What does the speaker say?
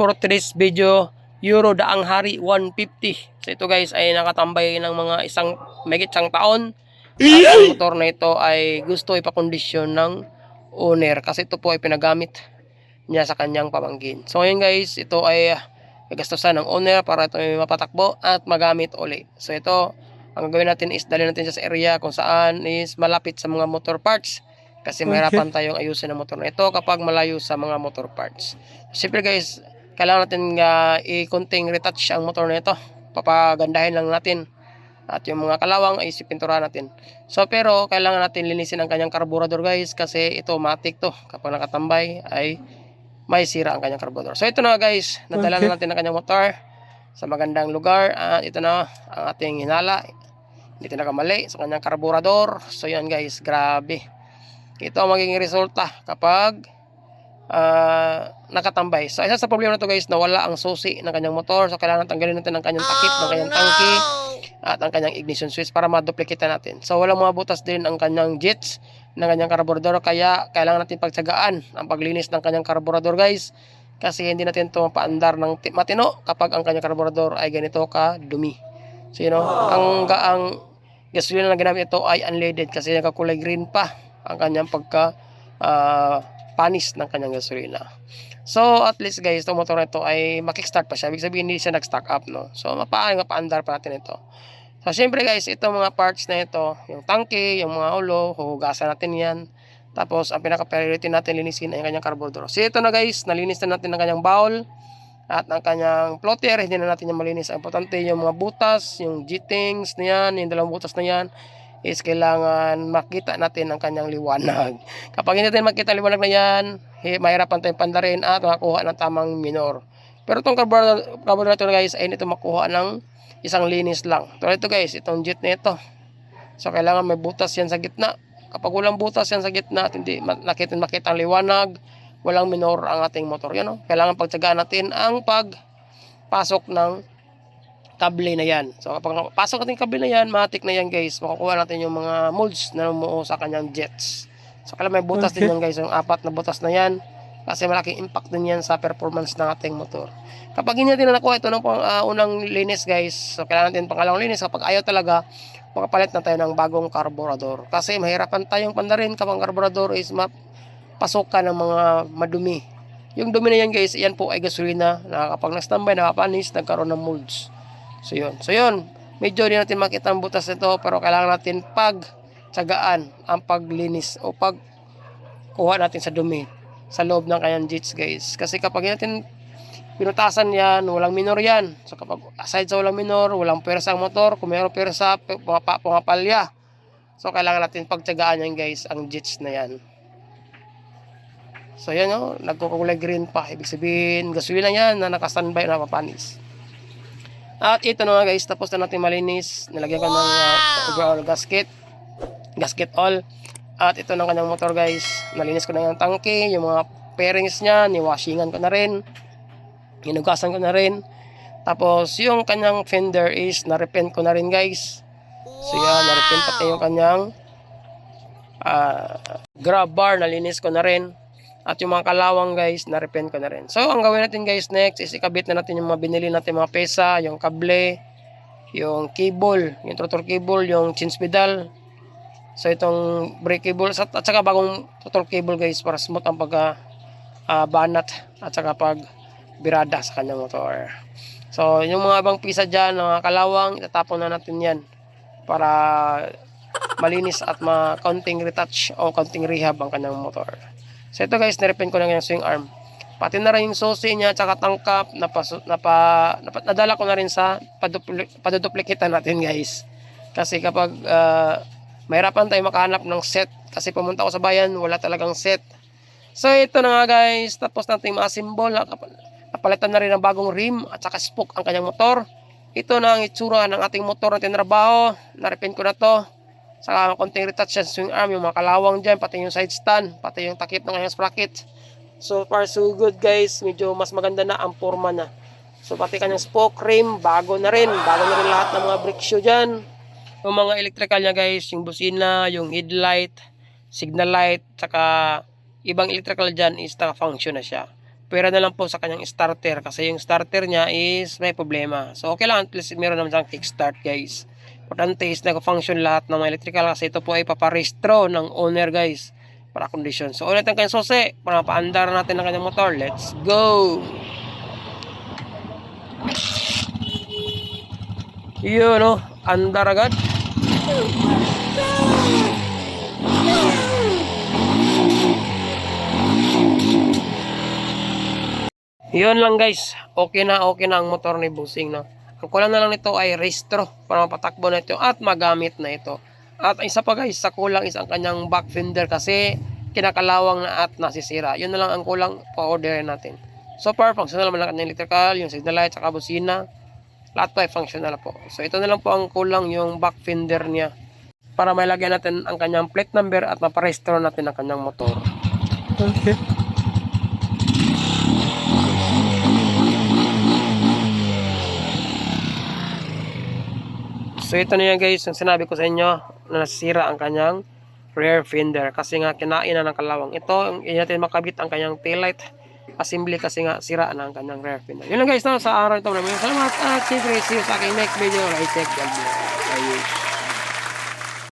for today's video, Euro Daang Hari 150. So ito guys ay nakatambay ng mga mahigit isang taon. At ang motor na ito ay gusto ipakondisyon ng owner kasi ito po ay pinagamit niya sa kanyang pamangkin. So ngayon guys, ito ay gastusan ng owner para ito ay mapatakbo at magamit uli. So ito, ang gagawin natin is dalhin natin siya sa area kung saan is malapit sa mga motor parts. Kasi mahirapan tayong ayusin ang motor na ito kapag malayo sa mga motor parts. Siyempre guys, kailangan natin i-konting retouch ang motor na ito. Papagandahin lang natin. At yung mga kalawang ay sipinturahan natin. So pero kailangan natin linisin ang kanyang karburador guys. Kasi ito matik to. Kapag nakatambay ay may sira ang kanyang karburador. So ito na guys, nadala na natin ang kanyang motor sa magandang lugar. At ito na ang ating hinala. Hindi ito nakamali sa kanyang karburador. So yan guys, grabe. Ito ang magiging resulta kapag nakatambay. So isa sa problema na to guys, nawala ang susi ng kanyang motor. So kailangan tanggalin natin ang kanyang takip, ng kanyang tangke at ang kanyang ignition switch para maduplicate natin. So walang mga butas din ang kanyang jets ng kanyang karburador, kaya kailangan natin pagtsagaan ang paglinis ng kanyang karburador guys, kasi hindi natin ito mapaandar ng matino kapag ang kanyang karburador ay ganito ka dumi. So you know, ang gasolina na ginamit ito ay unleaded kasi nakakulay green pa ang kanyang pagka panis ng kanyang gasolina. So at least guys, itong motor na ito ay makickstart pa siya. Ibig sabihin hindi siya nag-stock up, no? So mapaandar pa natin ito. So syempre guys, itong mga parts na ito, yung tangke, yung mga ulo, huhugasan natin yan. Tapos ang pinaka-priority natin linisin ay yung kanyang carburetor. So ito na guys, nalinis na natin ang kanyang bowl at ang kanyang floater. Hindi na natin yung malinis. Ang importante yung mga butas, yung G-tings na yan, yung dalawang butas na yan, is kailangan makita natin ang kanyang liwanag. Kapag hindi natin makita ang liwanag na yan, mahirapan tayong pandarin at makakuha ng tamang minor. Pero itong carburetor guys ay ito makuha ng isang linis lang. Tulad ito guys, itong jet na ito. So kailangan may butas yan sa gitna. Kapag walang butas yan sa gitna at hindi makita ang liwanag, walang minor ang ating motor. Yan, no? Kailangan pagtsagaan natin ang pagpasok ng kable na yan. So kapag pasok natin kable na yan, matik na yan guys, makukuha natin yung mga molds na umuo sa kanyang jets. So kailangan may butas din yan guys, yung 4 na butas na yan, kasi malaking impact din yan sa performance ng ating motor. Kapag hindi natin nakuha ito ng unang linis guys, so kailangan natin pangalawang linis. Kapag ayaw talaga, makapalit na tayo ng bagong carburetor. Kasi mahirapan tayong pandarin kapag carburetor is mapasukan ng mga madumi. Yung dumi na yan guys, yan po ay gasolina na kapag na-standby, nakapanis, nagkaroon ng molds. So yun, medyo di natin makita ang butas nito, pero kailangan natin pagtsagaan ang paglinis o pagkuha natin sa dumi sa loob ng kanyang jets guys. Kasi kapag natin pinutasan yan, walang minor yan. So kapag aside sa walang minor, walang pwersa ang motor. Kung mayroong pwersa, pumapalya. So kailangan natin pagtsagaan yan guys, ang jets na yan. So yan, no, nagkukulay green pa. Ibig sabihin, gasolina yan na nakastandby na napapanis. At ito na guys, tapos na natin malinis. Nilagyan ko ng overall gasket oil. At ito na kanyang motor guys. Nalinis ko na yung tangke, yung mga pairings niya, niwashingan ko na rin. Hinugasan ko na rin. Tapos yung kanyang fender is na-repaint ko na rin guys. So yan, na-repaint pati yung kanyang grab bar, nalinis ko na rin. At yung mga kalawang guys, na-repaint ko na rin. So ang gawin natin guys next is ikabit na natin yung mga binili natin mga pesa, yung kable, yung cable, yung throttle cable, yung change pedal. So itong brake cable at saka bagong throttle cable guys para smooth ang banat at saka pag birada sa kanyang motor. So yung mga ibang pisa dyan, mga kalawang, itatapon na natin yan para malinis at kaunting retouch o kaunting rehab ang kanyang motor. So ito guys, nirepaint ko na yung swing arm. Pati na rin yung susi niya, tsaka tangkap, nadala ko na rin sa paduduplikitan natin guys. Kasi kapag mahirapan tayo makahanap ng set, kasi pumunta ako sa bayan, wala talagang set. So ito na nga guys, tapos natin ma-assemble, napalitan na rin ng bagong rim at saka spoke ang kanyang motor. Ito na ang itsura ng ating motor na tinrabaho, na-repaint ko na to. Saka konting retouch sa swing arm, yung mga kalawang dyan, pati yung side stand, pati yung takip ng kanyang sprocket. So far so good guys, medyo mas maganda na ang forma na. So pati kanyang spoke rim, bago na rin lahat ng mga brake shoe dyan. Yung mga electrical niya guys, yung busina, yung headlight, signal light, saka ibang electrical dyan is naka-function na siya. pwera na lang po sa kanyang starter kasi yung starter niya is may problema. So okay lang, at least meron naman siyang kickstart guys. Importante is nag-function lahat ng mga electrical kasi ito po ay paparestro ng owner guys para condition. So ulit ang kanyang susi para mapaandar natin ang kanyang motor. Let's go! Yun no, andar agad. Yun lang guys, okay na ang motor ni Busing no. Ang kulang na lang nito ay restro para mapatakbo na ito at magamit na ito. At isa pa guys, sa kulang is ang kanyang back fender kasi kinakalawang na at nasisira. Yun na lang ang kulang, pa-order natin. So far, functional naman lang ang electrical, yung signal light, saka busina. Lahat po ay functional po. So ito na lang po ang kulang, yung back fender niya. Para may lagyan natin ang kanyang plate number at maparestro natin ang kanyang motor. Okay. So ito na yan guys, yung sinabi ko sa inyo na nasira ang kanyang rear fender kasi nga kinain na ng kalawang. Ito, hindi natin makabit ang kanyang taillight assembly kasi nga sira na ang kanyang rear fender. Yun lang guys, no? Sa araw ito, maraming salamat at siyempre see you sa aking next video. Right check, God bless.